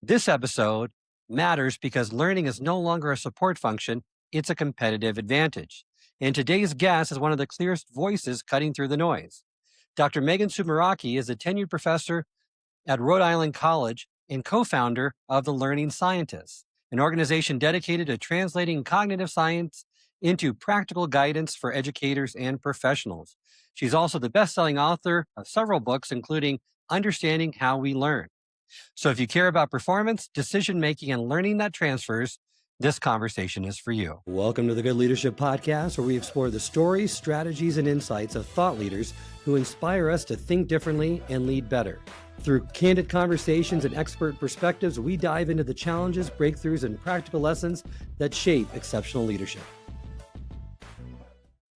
This episode matters because learning is no longer a support function, it's a competitive advantage. And today's guest is one of the clearest voices cutting through the noise. Dr. Megan Sumeracki is a tenured professor at Rhode Island College and co founder of the Learning Scientists, an organization dedicated to translating cognitive science into practical guidance for educators and professionals. She's also the best selling author of several books, including Understanding How We Learn. So if you care about performance, decision making, and learning that transfers, this conversation is for you. Welcome to the Good Leadership Podcast, where we explore the stories, strategies, and insights of thought leaders who inspire us to think differently and lead better. Through candid conversations and expert perspectives, we dive into the challenges, breakthroughs, and practical lessons that shape exceptional leadership.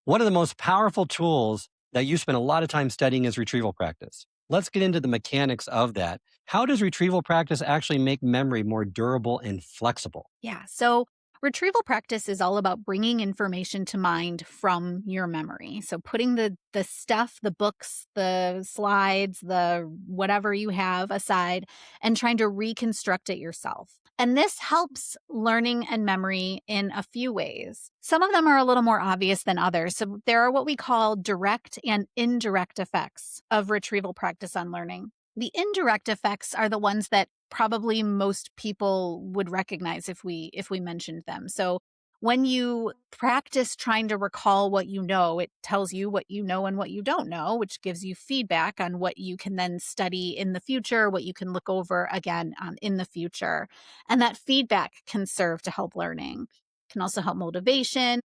One of the most powerful tools that you spend a lot of time studying is retrieval practice. Let's get into the mechanics of that. How does retrieval practice actually make memory more durable and flexible? Yeah. So retrieval practice is all about bringing information to mind from your memory. So putting the stuff, the books, the slides, the whatever you have aside and trying to reconstruct it yourself. And this helps learning and memory in a few ways. Some of them are a little more obvious than others. So there are what we call direct and indirect effects of retrieval practice on learning. The indirect effects are the ones that probably most people would recognize if we mentioned them. So when you practice trying to recall what you know, it tells you what you know and what you don't know, which gives you feedback on what you can then study in the future, what you can look over again in the future. And that feedback can serve to help learning. It can also help motivation.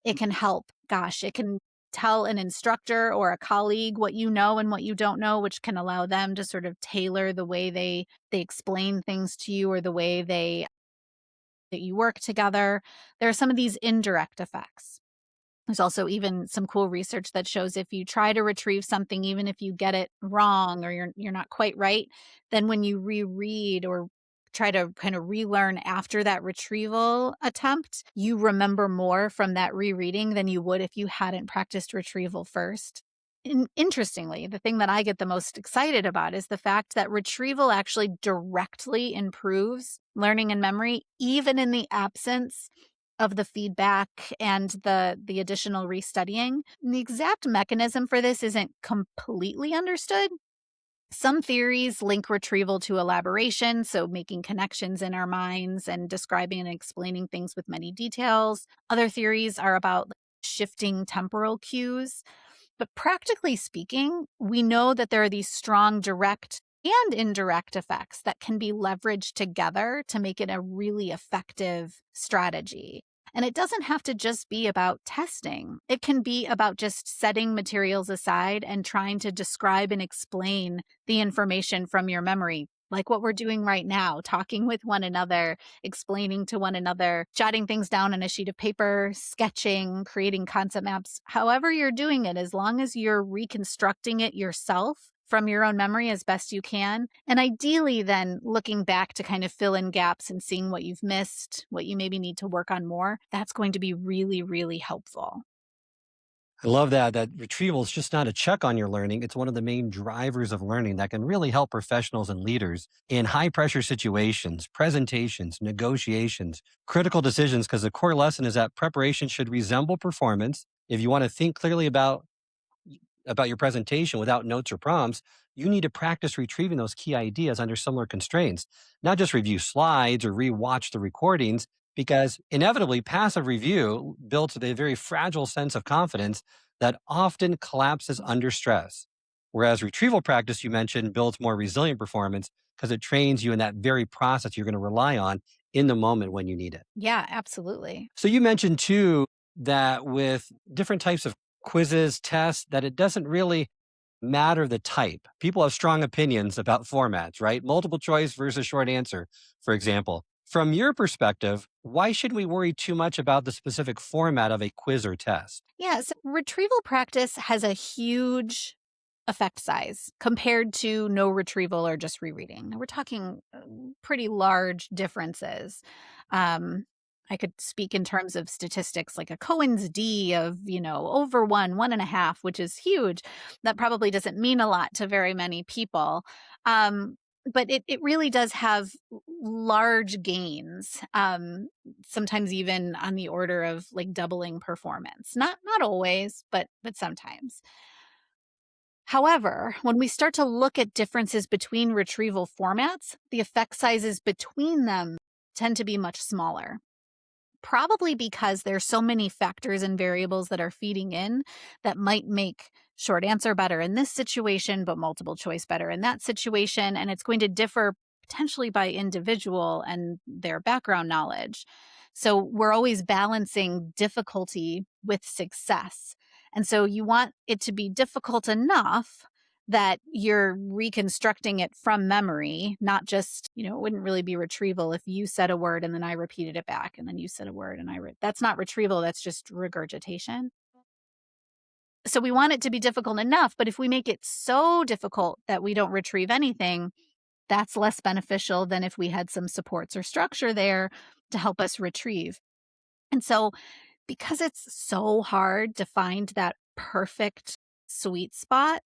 It can help, it can tell an instructor or a colleague what you know and what you don't know, which can allow them to sort of tailor the way they explain things to you or the way that you work together. There are some of these indirect effects. There's also even some cool research that shows if you try to retrieve something, even if you get it wrong or you're not quite right, then when you reread or try to kind of relearn after that retrieval attempt, you remember more from that rereading than you would if you hadn't practiced retrieval first. Interestingly, the thing that I get the most excited about is the fact that retrieval actually directly improves learning and memory, even in the absence of the feedback and the additional restudying. And the exact mechanism for this isn't completely understood. Some theories link retrieval to elaboration, so making connections in our minds and describing and explaining things with many details. Other theories are about shifting temporal cues. But practically speaking, we know that there are these strong direct and indirect effects that can be leveraged together to make it a really effective strategy. And it doesn't have to just be about testing. It can be about just setting materials aside and trying to describe and explain the information from your memory, like what we're doing right now, talking with one another, explaining to one another, jotting things down on a sheet of paper, sketching, creating concept maps. However you're doing it, as long as you're reconstructing it yourself from your own memory as best you can. And ideally then looking back to kind of fill in gaps and seeing what you've missed, what you maybe need to work on more, that's going to be really, really helpful. I love that retrieval is just not a check on your learning. It's one of the main drivers of learning that can really help professionals and leaders in high pressure situations, presentations, negotiations, critical decisions, because the core lesson is that preparation should resemble performance. If you want to think clearly about your presentation without notes or prompts, you need to practice retrieving those key ideas under similar constraints, not just review slides or rewatch the recordings, because inevitably passive review builds a very fragile sense of confidence that often collapses under stress. Whereas retrieval practice, you mentioned, builds more resilient performance because it trains you in that very process you're going to rely on in the moment when you need it. Yeah, absolutely. So you mentioned too that with different types of quizzes, tests, that it doesn't really matter the type. People have strong opinions about formats, right? Multiple choice versus short answer, for example. From your perspective, why should we worry too much about the specific format of a quiz or test? Yeah, so retrieval practice has a huge effect size compared to no retrieval or just rereading. We're talking pretty large differences. Um, I could speak in terms of statistics like a Cohen's D of, over 1.5, which is huge. That probably doesn't mean a lot to very many people. But it really does have large gains, sometimes even on the order of like doubling performance. Not always, but sometimes. However, when we start to look at differences between retrieval formats, the effect sizes between them tend to be much smaller. Probably because there's so many factors and variables that are feeding in that might make short answer better in this situation, but multiple choice better in that situation. And it's going to differ potentially by individual and their background knowledge. So we're always balancing difficulty with success. And so you want it to be difficult enough that you're reconstructing it from memory, not just, it wouldn't really be retrieval if you said a word and then I repeated it back and then you said a word and that's not retrieval, that's just regurgitation. So we want it to be difficult enough, but if we make it so difficult that we don't retrieve anything, that's less beneficial than if we had some supports or structure there to help us retrieve. And so because it's so hard to find that perfect sweet spot,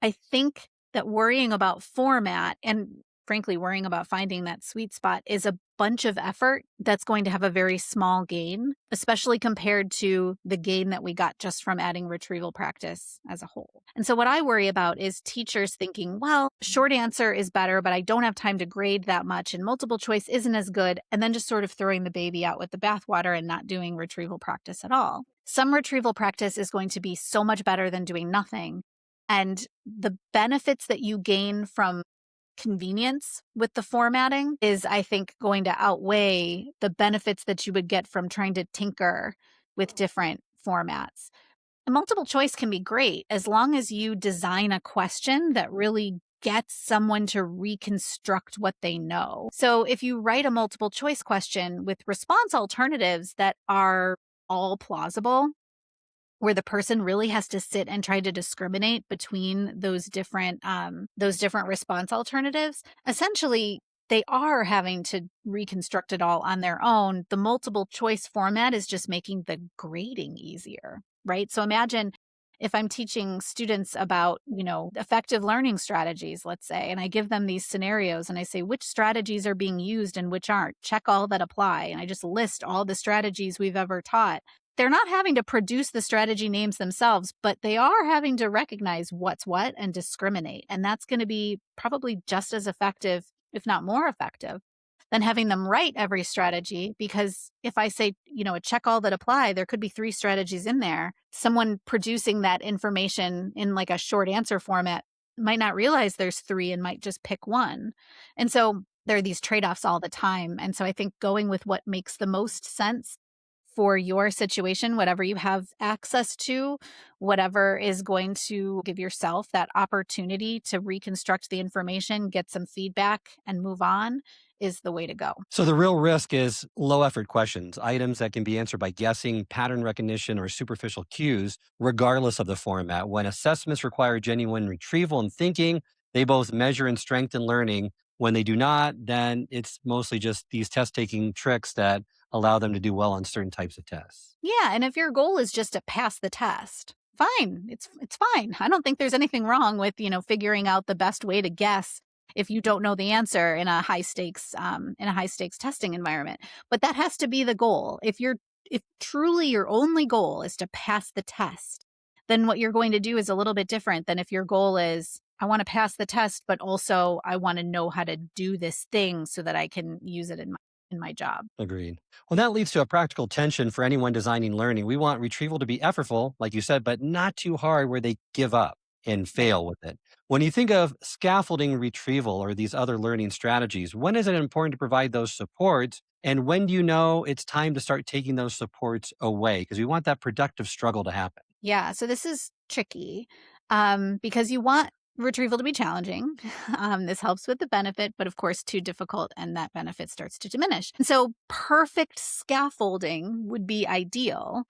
I think that worrying about format and frankly worrying about finding that sweet spot is a bunch of effort that's going to have a very small gain, especially compared to the gain that we got just from adding retrieval practice as a whole. And so what I worry about is teachers thinking, well, short answer is better, but I don't have time to grade that much and multiple choice isn't as good, and then just sort of throwing the baby out with the bathwater and not doing retrieval practice at all. Some retrieval practice is going to be so much better than doing nothing. And the benefits that you gain from convenience with the formatting is, I think, going to outweigh the benefits that you would get from trying to tinker with different formats. And multiple choice can be great as long as you design a question that really gets someone to reconstruct what they know. So if you write a multiple choice question with response alternatives that are all plausible, where the person really has to sit and try to discriminate between those different response alternatives, essentially they are having to reconstruct it all on their own. The multiple choice format is just making the grading easier, right? So imagine if I'm teaching students about, effective learning strategies, let's say, and I give them these scenarios and I say, which strategies are being used and which aren't? Check all that apply. And I just list all the strategies we've ever taught. They're not having to produce the strategy names themselves, but they are having to recognize what's what and discriminate. And that's going to be probably just as effective, if not more effective, than having them write every strategy. Because if I say, a check all that apply, there could be 3 strategies in there. Someone producing that information in like a short answer format might not realize there's 3 and might just pick one. And so there are these trade-offs all the time. And so I think going with what makes the most sense for your situation, whatever you have access to, whatever is going to give yourself that opportunity to reconstruct the information, get some feedback, and move on is the way to go. So the real risk is low effort questions, items that can be answered by guessing, pattern recognition, or superficial cues, regardless of the format. When assessments require genuine retrieval and thinking, they both measure and strengthen learning. When they do not, then it's mostly just these test taking tricks that allow them to do well on certain types of tests. Yeah, and if your goal is just to pass the test, fine. It's fine. I don't think there's anything wrong with, figuring out the best way to guess if you don't know the answer in a high stakes testing environment. But that has to be the goal. If truly your only goal is to pass the test, then what you're going to do is a little bit different than if your goal is, I want to pass the test, but also I want to know how to do this thing so that I can use it in my job. Agreed. Well, that leads to a practical tension for anyone designing learning. We want retrieval to be effortful, like you said, but not too hard where they give up and Right. fail with it. When you think of scaffolding retrieval or these other learning strategies, when is it important to provide those supports? And when do you know it's time to start taking those supports away? Because we want that productive struggle to happen. Yeah, so this is tricky because you want retrieval to be challenging. This helps with the benefit, but of course, too difficult, and that benefit starts to diminish. And so, perfect scaffolding would be ideal,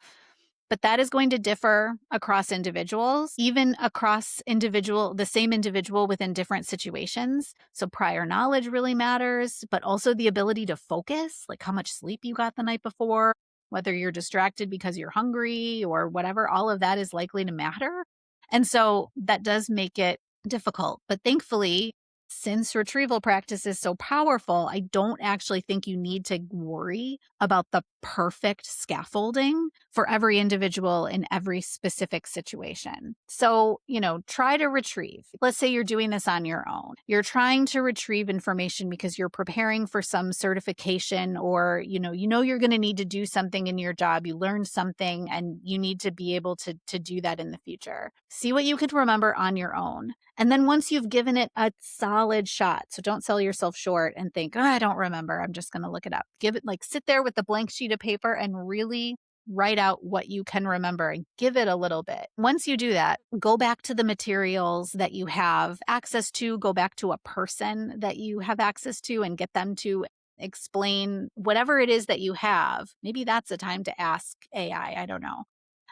but that is going to differ across individuals, even across the same individual within different situations. So, prior knowledge really matters, but also the ability to focus, like how much sleep you got the night before, whether you're distracted because you're hungry or whatever, all of that is likely to matter. And so that does make it difficult. But thankfully, Since retrieval practice is so powerful, I don't actually think you need to worry about the perfect scaffolding for every individual in every specific situation. So, try to retrieve. Let's say you're doing this on your own. You're trying to retrieve information because you're preparing for some certification, or, you're going to need to do something in your job. You learned something and you need to be able to do that in the future. See what you could remember on your own. And then once you've given it a solid shot, so don't sell yourself short and think, oh, I don't remember. I'm just going to look it up. Give it, like, sit there with the blank sheet of paper and really write out what you can remember and give it a little bit. Once you do that, go back to the materials that you have access to, go back to a person that you have access to and get them to explain whatever it is that you have. Maybe that's a time to ask AI. I don't know.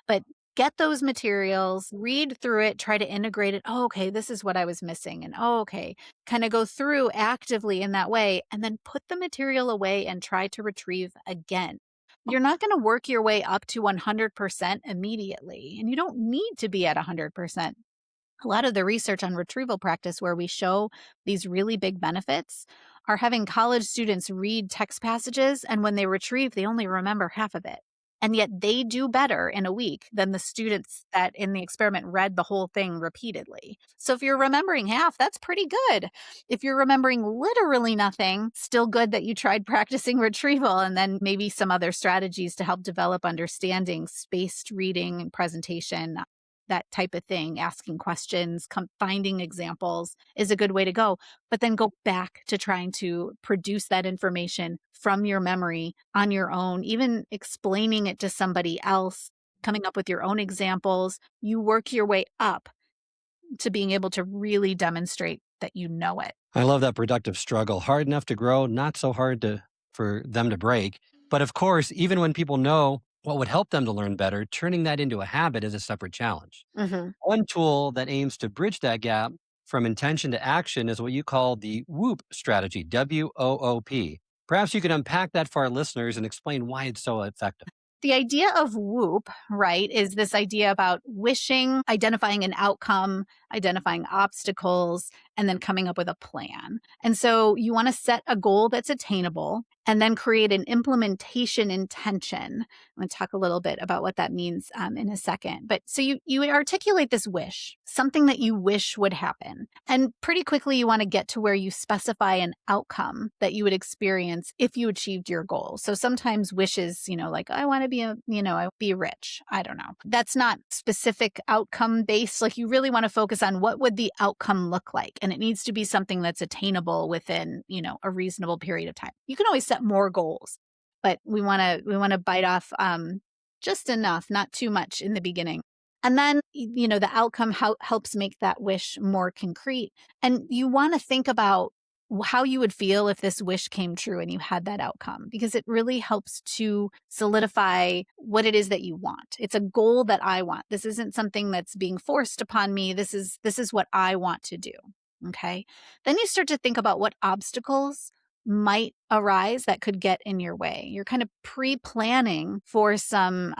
But get those materials, read through it, try to integrate it. Oh, okay, this is what I was missing. And oh, okay, kind of go through actively in that way, and then put the material away and try to retrieve again. You're not going to work your way up to 100% immediately, and you don't need to be at 100%. A lot of the research on retrieval practice where we show these really big benefits are having college students read text passages, and when they retrieve, they only remember half of it. And yet they do better in a week than the students that in the experiment read the whole thing repeatedly. So if you're remembering half, that's pretty good. If you're remembering literally nothing, still good that you tried practicing retrieval, and then maybe some other strategies to help develop understanding, spaced reading and presentation, that type of thing, asking questions, finding examples is a good way to go. But then go back to trying to produce that information from your memory on your own, even explaining it to somebody else, coming up with your own examples. You work your way up to being able to really demonstrate that you know it. I love that productive struggle. Hard enough to grow, not so hard for them to break. But of course, even when people know what would help them to learn better, turning that into a habit is a separate challenge. hmm One tool that aims to bridge that gap from intention to action is what you call the WOOP strategy, WOOP. Perhaps you could unpack that for our listeners and explain why it's so effective. The idea of WOOP, right, is this idea about wishing, identifying an outcome, identifying obstacles, and then coming up with a plan. And so you want to set a goal that's attainable and then create an implementation intention. I'm going to talk a little bit about what that means in a second. But so you articulate this wish, something that you wish would happen. And pretty quickly, you want to get to where you specify an outcome that you would experience if you achieved your goal. So sometimes wishes, like I want to be I be rich. I don't know. That's not specific outcome based. Like you really want to focus on what would the outcome look like. And it needs to be something that's attainable within, a reasonable period of time. You can always set more goals, but we want to bite off just enough, not too much in the beginning. And then, the outcome helps make that wish more concrete. And you want to think about how you would feel if this wish came true and you had that outcome, because it really helps to solidify what it is that you want. It's a goal that I want. This isn't something that's being forced upon me. This is what I want to do. Okay. Then you start to think about what obstacles might arise that could get in your way. You're kind of pre-planning for some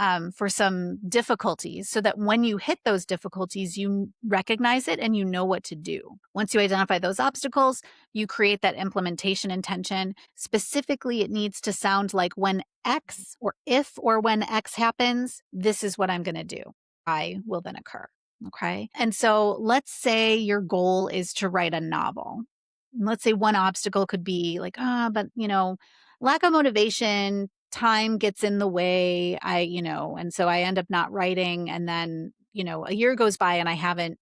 difficulties, so that when you hit those difficulties, you recognize it and you know what to do. Once you identify those obstacles, you create that implementation intention. Specifically, it needs to sound like when X, or if or when X happens, this is what I'm going to do. I will then occur. Okay. And so let's say your goal is to write a novel. Let's say one obstacle could be like, but lack of motivation, time gets in the way. And so I end up not writing. And then, a year goes by and I haven't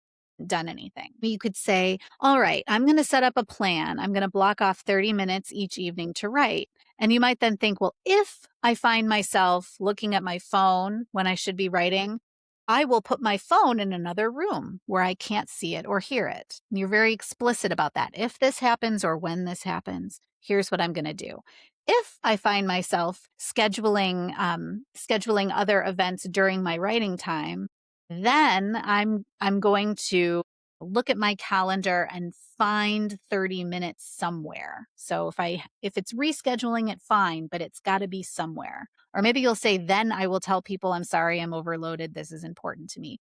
done anything. You could say, all right, I'm going to set up a plan. I'm going to block off 30 minutes each evening to write. And you might then think, well, if I find myself looking at my phone when I should be writing, I will put my phone in another room where I can't see it or hear it. And you're very explicit about that. If this happens or when this happens, here's what I'm going to do. If I find myself scheduling other events during my writing time, then I'm going to look at my calendar and find 30 minutes somewhere. So if it's rescheduling it, fine, but it's got to be somewhere. Or maybe you'll say, then I will tell people, I'm sorry, I'm overloaded. This is important to me.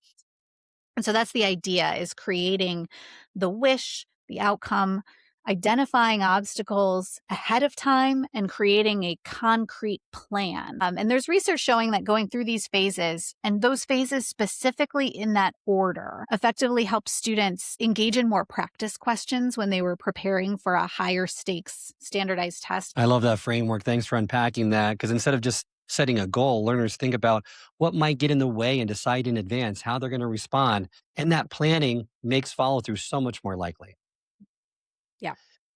And so that's the idea, is creating the wish, the outcome, identifying obstacles ahead of time and creating a concrete plan. And there's research showing that going through these phases, and those phases specifically in that order, effectively helps students engage in more practice questions when they were preparing for a higher stakes standardized test. I love that framework. Thanks for unpacking that. Because instead of just setting a goal, learners think about what might get in the way and decide in advance how they're going to respond. And that planning makes follow through so much more likely. Yeah.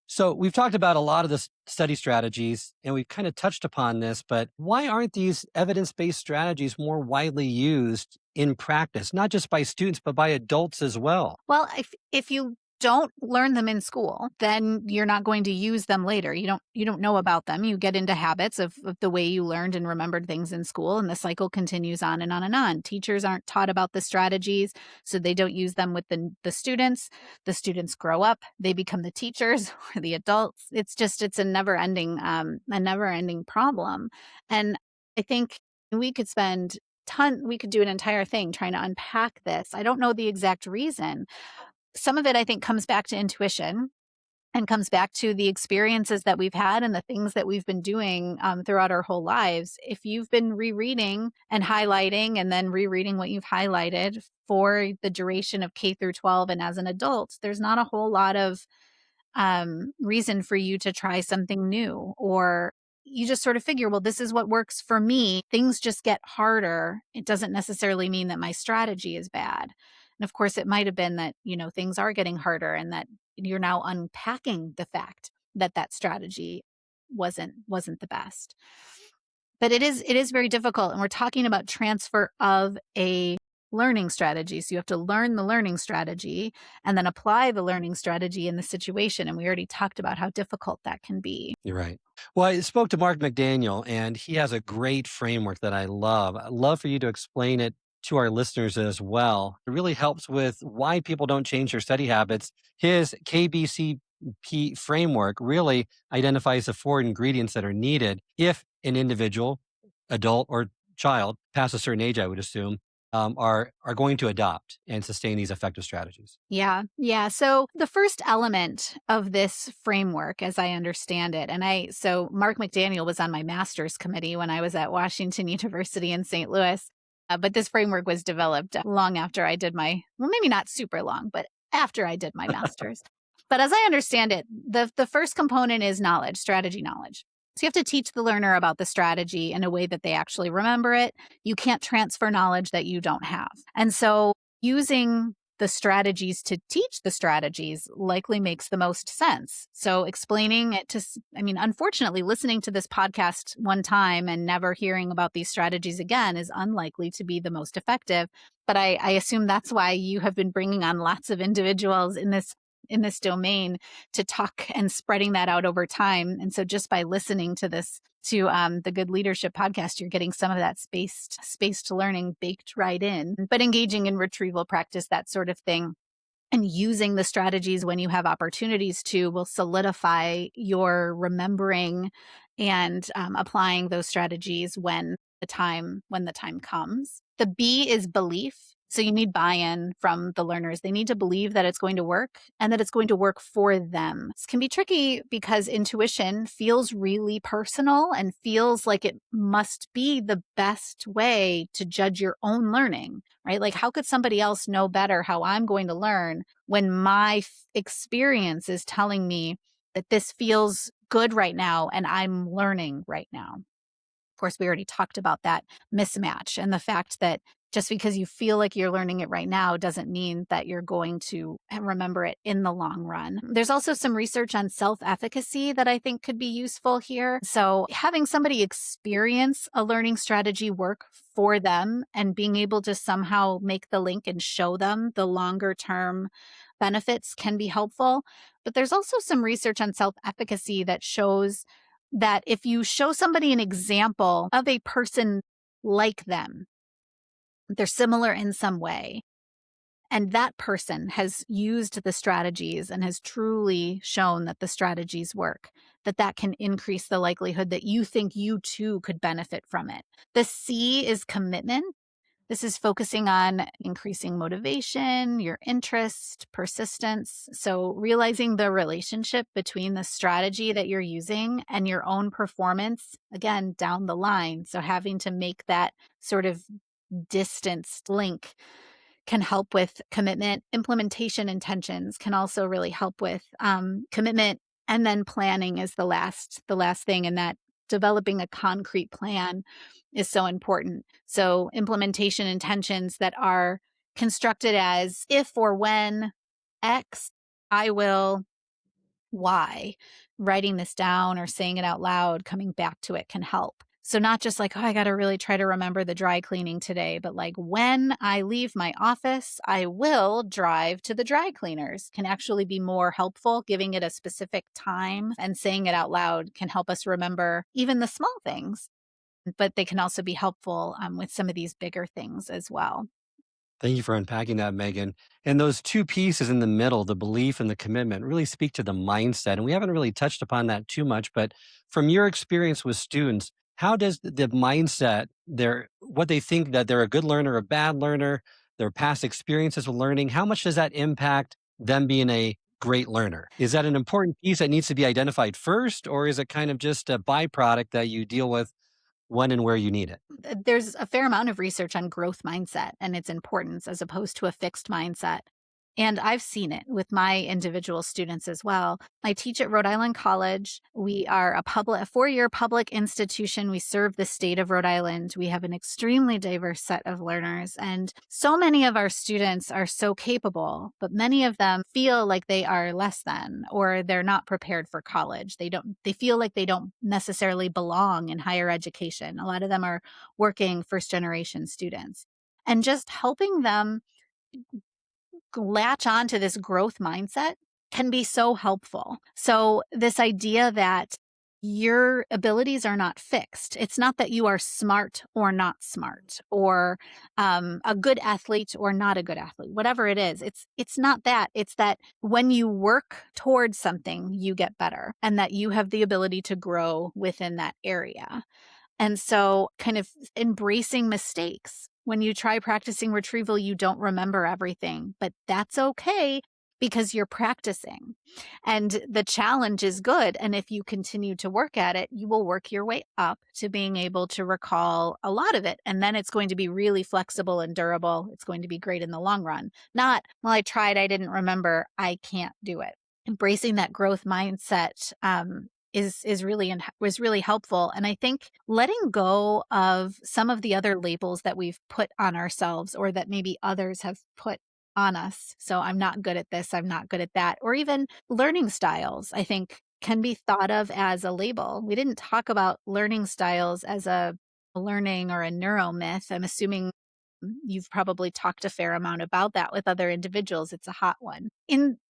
So, we've talked about a lot of the study strategies and we've kind of touched upon this, but why aren't these evidence based strategies more widely used in practice, not just by students, but by adults as well? Well, if you don't learn them in school, then you're not going to use them later. You don't know about them. You get into habits of the way you learned and remembered things in school, and the cycle continues on and on and on. Teachers aren't taught about the strategies, so they don't use them with the students. The students grow up, they become the teachers or the adults. It's a never ending problem. And I think we could do an entire thing trying to unpack this. I don't know the exact reason. Some of it, I think, comes back to intuition and comes back to the experiences that we've had and the things that we've been doing throughout our whole lives. If you've been rereading and highlighting and then rereading what you've highlighted for the duration of K through 12 and as an adult, there's not a whole lot of reason for you to try something new, or you just sort of figure, well, this is what works for me. Things just get harder. It doesn't necessarily mean that my strategy is bad. And of course, it might have been that, things are getting harder and that you're now unpacking the fact that that strategy wasn't the best. But it is very difficult. And we're talking about transfer of a learning strategy. So you have to learn the learning strategy and then apply the learning strategy in the situation. And we already talked about how difficult that can be. You're right. Well, I spoke to Mark McDaniel, and he has a great framework that I love. I'd love for you to explain it to our listeners as well. It really helps with why people don't change their study habits. His KBCP framework really identifies the four ingredients that are needed if an individual, adult or child, past a certain age, I would assume, are going to adopt and sustain these effective strategies. Yeah. Yeah. So the first element of this framework, as I understand it, so Mark McDaniel was on my master's committee when I was at Washington University in St. Louis. But this framework was developed long after I did well, maybe not super long, but after I did my master's. But as I understand it, the first component is knowledge, strategy knowledge. So you have to teach the learner about the strategy in a way that they actually remember it. You can't transfer knowledge that you don't have. And so using the strategies to teach the strategies likely makes the most sense. So explaining it unfortunately, listening to this podcast one time and never hearing about these strategies again is unlikely to be the most effective. But I assume that's why you have been bringing on lots of individuals in this domain to talk and spreading that out over time. And so just by listening to the Good Leadership podcast, you're getting some of that spaced learning baked right in, but engaging in retrieval practice, that sort of thing. And using the strategies when you have opportunities to will solidify your remembering and applying those strategies when the time comes. The B is belief. So you need buy-in from the learners. They need to believe that it's going to work and that it's going to work for them. This can be tricky because intuition feels really personal and feels like it must be the best way to judge your own learning, right? Like, how could somebody else know better how I'm going to learn when my experience is telling me that this feels good right now and I'm learning right now? Of course, we already talked about that mismatch and the fact that just because you feel like you're learning it right now doesn't mean that you're going to remember it in the long run. There's also some research on self-efficacy that I think could be useful here. So having somebody experience a learning strategy work for them and being able to somehow make the link and show them the longer term benefits can be helpful. But there's also some research on self-efficacy that shows that if you show somebody an example of a person like them, they're similar in some way, and that person has used the strategies and has truly shown that the strategies work, that can increase the likelihood that you think you too could benefit from it. The C is commitment. This is focusing on increasing motivation, your interest, persistence. So, realizing the relationship between the strategy that you're using and your own performance, again, down the line. So, having to make that sort of distanced link can help with commitment. Implementation intentions can also really help with commitment, and then planning is the last thing. And that developing a concrete plan is so important. So implementation intentions that are constructed as if or when X, I will Y. Writing this down or saying it out loud, coming back to it can help. So not just like, oh, I got to really try to remember the dry cleaning today, but like when I leave my office, I will drive to the dry cleaners can actually be more helpful. Giving it a specific time and saying it out loud can help us remember even the small things, but they can also be helpful with some of these bigger things as well. Thank you for unpacking that, Megan. And those two pieces in the middle, the belief and the commitment, really speak to the mindset. And we haven't really touched upon that too much, but from your experience with students, how does the mindset, what they think that they're a good learner, a bad learner, their past experiences with learning, how much does that impact them being a great learner? Is that an important piece that needs to be identified first, or is it kind of just a byproduct that you deal with when and where you need it? There's a fair amount of research on growth mindset and its importance as opposed to a fixed mindset. And I've seen it with my individual students as well. I teach at Rhode Island College. We are a 4-year public institution. We serve the state of Rhode Island. We have an extremely diverse set of learners, and so many of our students are so capable, but many of them feel like they are less than, or they're not prepared for college. They feel like they don't necessarily belong in higher education. A lot of them are working first generation students. And just helping them latch on to this growth mindset can be so helpful. So, this idea that your abilities are not fixed. It's not that you are smart or not smart, or a good athlete or not a good athlete. Whatever it is, it's not that. It's that when you work towards something, you get better, and that you have the ability to grow within that area. And so, kind of embracing mistakes. When you try practicing retrieval, you don't remember everything, but that's okay because you're practicing. And the challenge is good. And if you continue to work at it, you will work your way up to being able to recall a lot of it. And then it's going to be really flexible and durable. It's going to be great in the long run. Not, well, I tried, I didn't remember, I can't do it. Embracing that growth mindset was really helpful. And I think letting go of some of the other labels that we've put on ourselves, or that maybe others have put on us. So I'm not good at this, I'm not good at that, or even learning styles, I think can be thought of as a label. We didn't talk about learning styles as a learning or a neuro myth. I'm assuming you've probably talked a fair amount about that with other individuals. It's a hot one.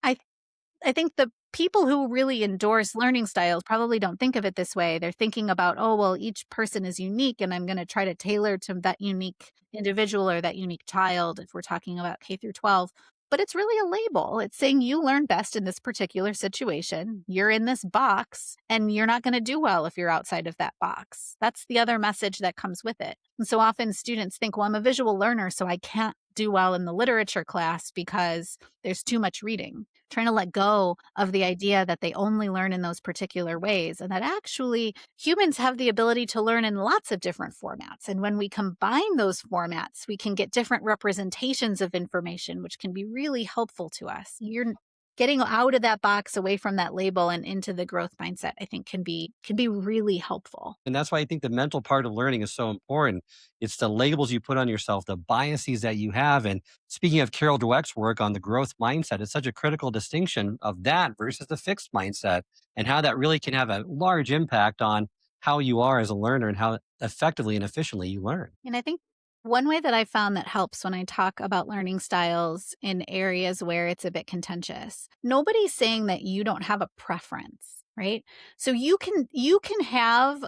I think the people who really endorse learning styles probably don't think of it this way. They're thinking about, oh, well, each person is unique, and I'm going to try to tailor to that unique individual or that unique child if we're talking about K through 12. But it's really a label. It's saying you learn best in this particular situation. You're in this box, and you're not going to do well if you're outside of that box. That's the other message that comes with it. And so often students think, well, I'm a visual learner, so I can't do well in the literature class because there's too much reading. Trying to let go of the idea that they only learn in those particular ways, and that actually humans have the ability to learn in lots of different formats. And when we combine those formats, we can get different representations of information, which can be really helpful to us. You're getting out of that box, away from that label, and into the growth mindset, I think can be really helpful. And that's why I think the mental part of learning is so important. It's the labels you put on yourself, the biases that you have. And speaking of Carol Dweck's work on the growth mindset, it's such a critical distinction of that versus the fixed mindset, and how that really can have a large impact on how you are as a learner and how effectively and efficiently you learn. And I think one way that I found that helps when I talk about learning styles in areas where it's a bit contentious, nobody's saying that you don't have a preference, right? So you can have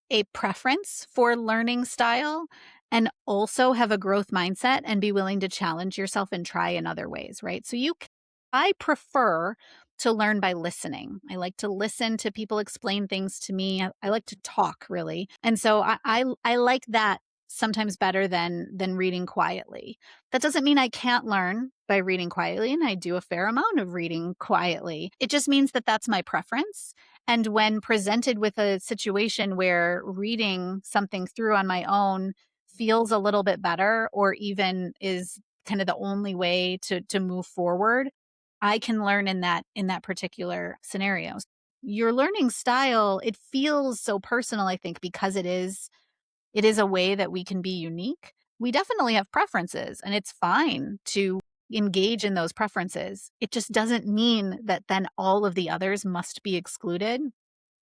a preference for learning style and also have a growth mindset and be willing to challenge yourself and try in other ways, right? I prefer to learn by listening. I like to listen to people explain things to me. I like to talk, really. And so I like that sometimes better than reading quietly. That doesn't mean I can't learn by reading quietly, and I do a fair amount of reading quietly. It just means that that's my preference. And when presented with a situation where reading something through on my own feels a little bit better or even is kind of the only way to move forward, I can learn in that particular scenario. Your learning style, it feels so personal, I think, because it is a way that we can be unique. We definitely have preferences, and it's fine to engage in those preferences. It just doesn't mean that then all of the others must be excluded.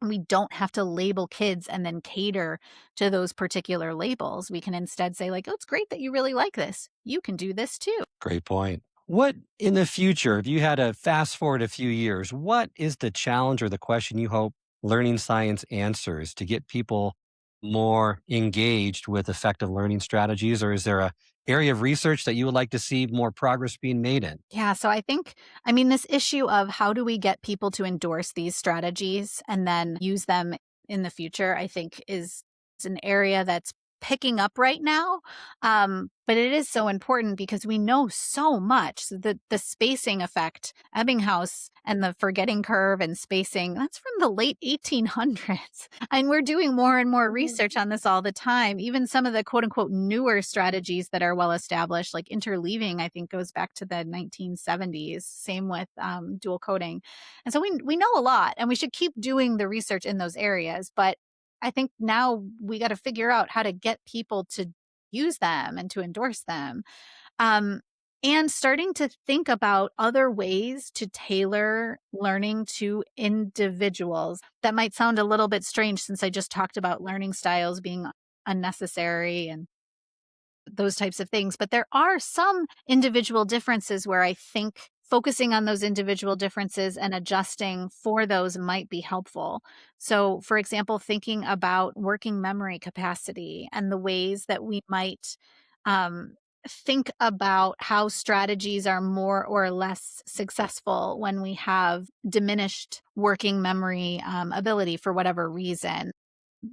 We don't have to label kids and then cater to those particular labels. We can instead say, like, oh, it's great that you really like this. You can do this too. Great point. What in the future, if you had to fast forward a few years, what is the challenge or the question you hope learning science answers to get people more engaged with effective learning strategies? Or is there a area of research that you would like to see more progress being made in? Yeah, so I think, I mean, this issue of how do we get people to endorse these strategies and then use them in the future, I think is an area that's picking up right now. But it is so important because we know so much. So the spacing effect, Ebbinghaus and the forgetting curve and spacing, that's from the late 1800s. And we're doing more and more research on this all the time. Even some of the quote unquote newer strategies that are well established, like interleaving, I think goes back to the 1970s. Same with dual coding. And so we know a lot and we should keep doing the research in those areas. But I think now we got to figure out how to get people to use them and to endorse them. Um, and starting to think about other ways to tailor learning to individuals. That might sound a little bit strange since I just talked about learning styles being unnecessary and those types of things. But there are some individual differences where I think focusing on those individual differences and adjusting for those might be helpful. So, for example, thinking about working memory capacity and the ways that we might um, think about how strategies are more or less successful when we have diminished working memory ability for whatever reason.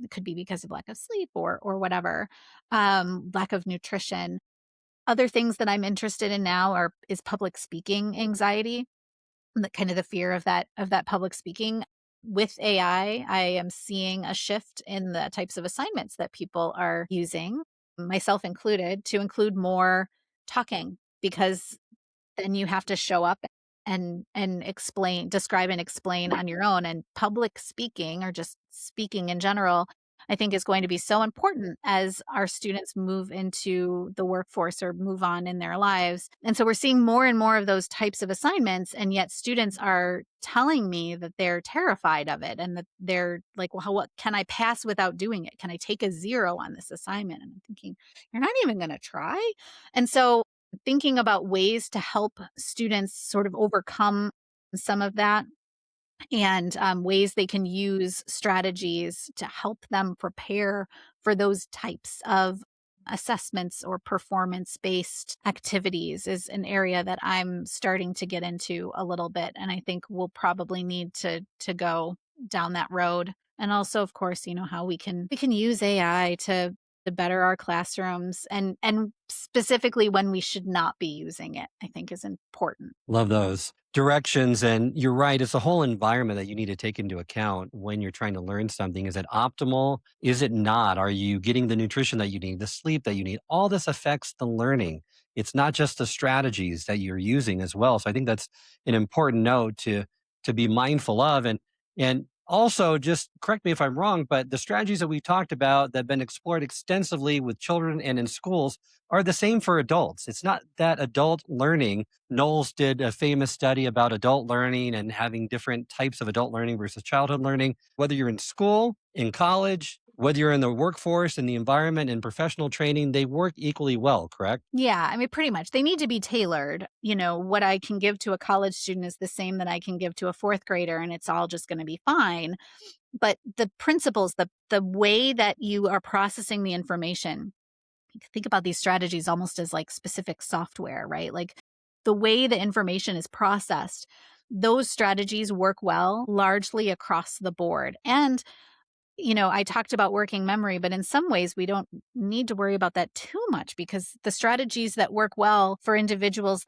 It could be because of lack of sleep or whatever, lack of nutrition. Other things that I'm interested in now are is public speaking anxiety, the kind of the fear of that public speaking. With AI, I am seeing a shift in the types of assignments that people are using, myself included, to include more talking because then you have to show up and explain, describe and explain on your own. And public speaking or just speaking in general, I think is going to be so important as our students move into the workforce or move on in their lives. And so we're seeing more and more of those types of assignments. And yet students are telling me that they're terrified of it and that they're like, well, what can I pass without doing it? Can I take a 0 on this assignment? And I'm thinking, you're not even going to try. And so thinking about ways to help students sort of overcome some of that and ways they can use strategies to help them prepare for those types of assessments or performance based activities is an area that I'm starting to get into a little bit and I think we'll probably need to go down that road. And also of course, you know, how we can use AI to better our classrooms and specifically when we should not be using it, I think is important. Love those directions. And you're right. It's a whole environment that you need to take into account when you're trying to learn something. Is it optimal? Is it not? Are you getting the nutrition that you need, the sleep that you need? All this affects the learning. It's not just the strategies that you're using as well. So I think that's an important note to be mindful of. And also just correct me if I'm wrong, but the strategies that we talked about that have been explored extensively with children and in schools are the same for adults. It's not that adult learning. Knowles did a famous study about adult learning and having different types of adult learning versus childhood learning. Whether you're in school, in college, whether you're in the workforce, in the environment, in professional training, they work equally well, correct? Yeah, I mean, pretty much. They need to be tailored. You know, what I can give to a college student is the same that I can give to a fourth grader, and it's all just going to be fine. But the principles, the way that you are processing the information, think about these strategies almost as like specific software, right? Like the way the information is processed, those strategies work well largely across the board. And I talked about working memory, but in some ways we don't need to worry about that too much, because the strategies that work well for individuals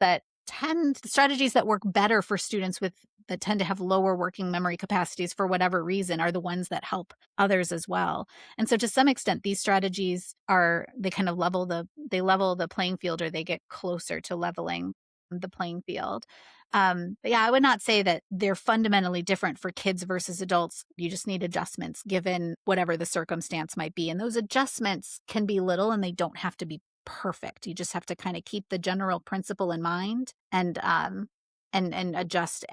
strategies that work better for students that tend to have lower working memory capacities for whatever reason are the ones that help others as well. And so to some extent, these strategies they kind of level the playing field, or they get closer to leveling the playing field. But yeah, I would not say that they're fundamentally different for kids versus adults. You just need adjustments given whatever the circumstance might be. And those adjustments can be little, and they don't have to be perfect. You just have to kind of keep the general principle in mind, and adjust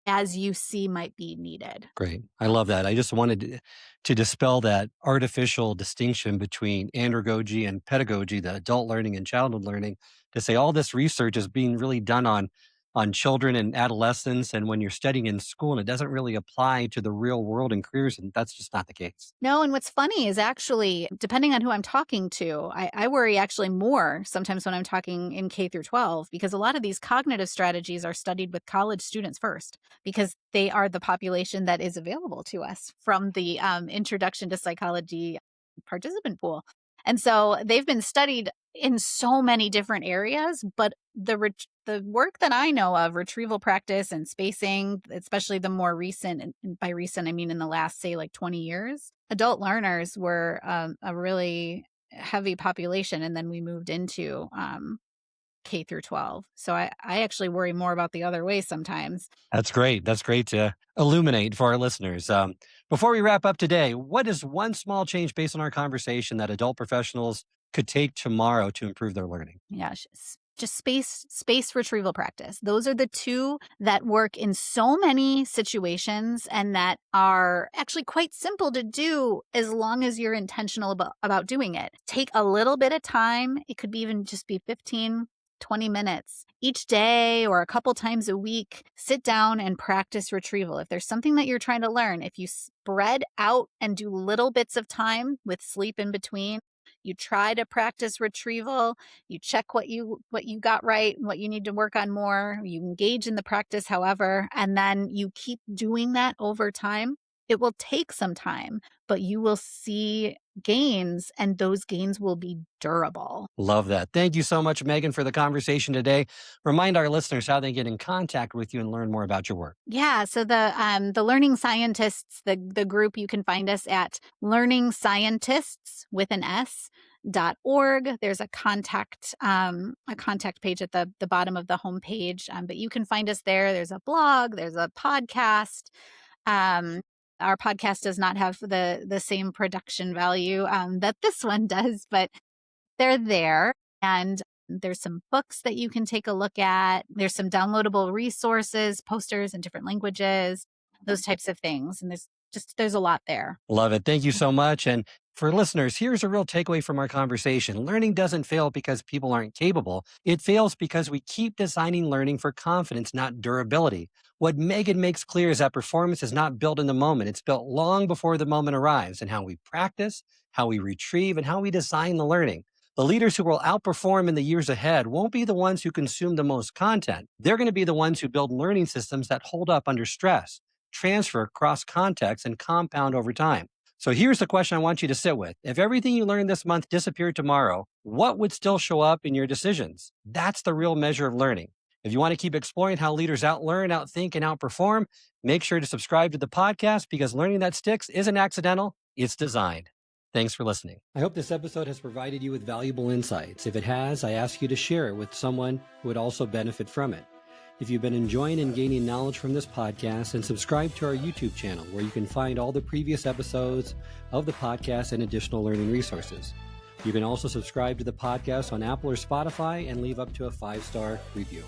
as you see might be needed. Great. I love that. I just wanted to dispel that artificial distinction between andragogy and pedagogy, the adult learning and childhood learning, to say all this research is being really done on children and adolescents, and when you're studying in school, and it doesn't really apply to the real world and careers, and that's just not the case. No, and what's funny is actually, depending on who I'm talking to, I worry actually more sometimes when I'm talking in K through 12, because a lot of these cognitive strategies are studied with college students first, because they are the population that is available to us from the Introduction to Psychology participant pool. And so they've been studied in so many different areas, but the work that I know of, retrieval practice and spacing, especially the more recent, and by recent I mean in the last, say, like 20 years, adult learners were a really heavy population, and then we moved into K through 12. So I actually worry more about the other way sometimes. That's great. That's great to illuminate for our listeners. Before we wrap up today, what is one small change based on our conversation that adult professionals could take tomorrow to improve their learning? Yeah, just space retrieval practice. Those are the two that work in so many situations, and that are actually quite simple to do as long as you're intentional about doing it. Take a little bit of time. It could be even just be 15, 20 minutes each day or a couple times a week. Sit down and practice retrieval. If there's something that you're trying to learn, if you spread out and do little bits of time with sleep in between, you try to practice retrieval, you check what you got right and what you need to work on more, you engage in the practice however, and then you keep doing that over time. It will take some time, but you will see gains, and those gains will be durable. Love that. Thank you so much, Megan, for the conversation today. Remind our listeners how they get in contact with you and learn more about your work. Yeah, so the Learning Scientists, the group, you can find us at Learning Scientists with an S.org. There's a contact page at the bottom of the homepage, but you can find us there. There's a blog, there's a podcast. Our podcast does not have the same production value that this one does, but they're there. And there's some books that you can take a look at. There's some downloadable resources, posters in different languages, those types of things. And there's a lot there. Love it. Thank you so much. And for listeners, here's a real takeaway from our conversation. Learning doesn't fail because people aren't capable. It fails because we keep designing learning for confidence, not durability. What Megan makes clear is that performance is not built in the moment. It's built long before the moment arrives, and how we practice, how we retrieve, and how we design the learning. The leaders who will outperform in the years ahead won't be the ones who consume the most content. They're going to be the ones who build learning systems that hold up under stress, transfer across contexts, and compound over time. So here's the question I want you to sit with. If everything you learned this month disappeared tomorrow, what would still show up in your decisions? That's the real measure of learning. If you want to keep exploring how leaders outlearn, outthink, and outperform, make sure to subscribe to the podcast, because learning that sticks isn't accidental, it's designed. Thanks for listening. I hope this episode has provided you with valuable insights. If it has, I ask you to share it with someone who would also benefit from it. If you've been enjoying and gaining knowledge from this podcast, then subscribe to our YouTube channel, where you can find all the previous episodes of the podcast and additional learning resources. You can also subscribe to the podcast on Apple or Spotify and leave up to a 5-star review.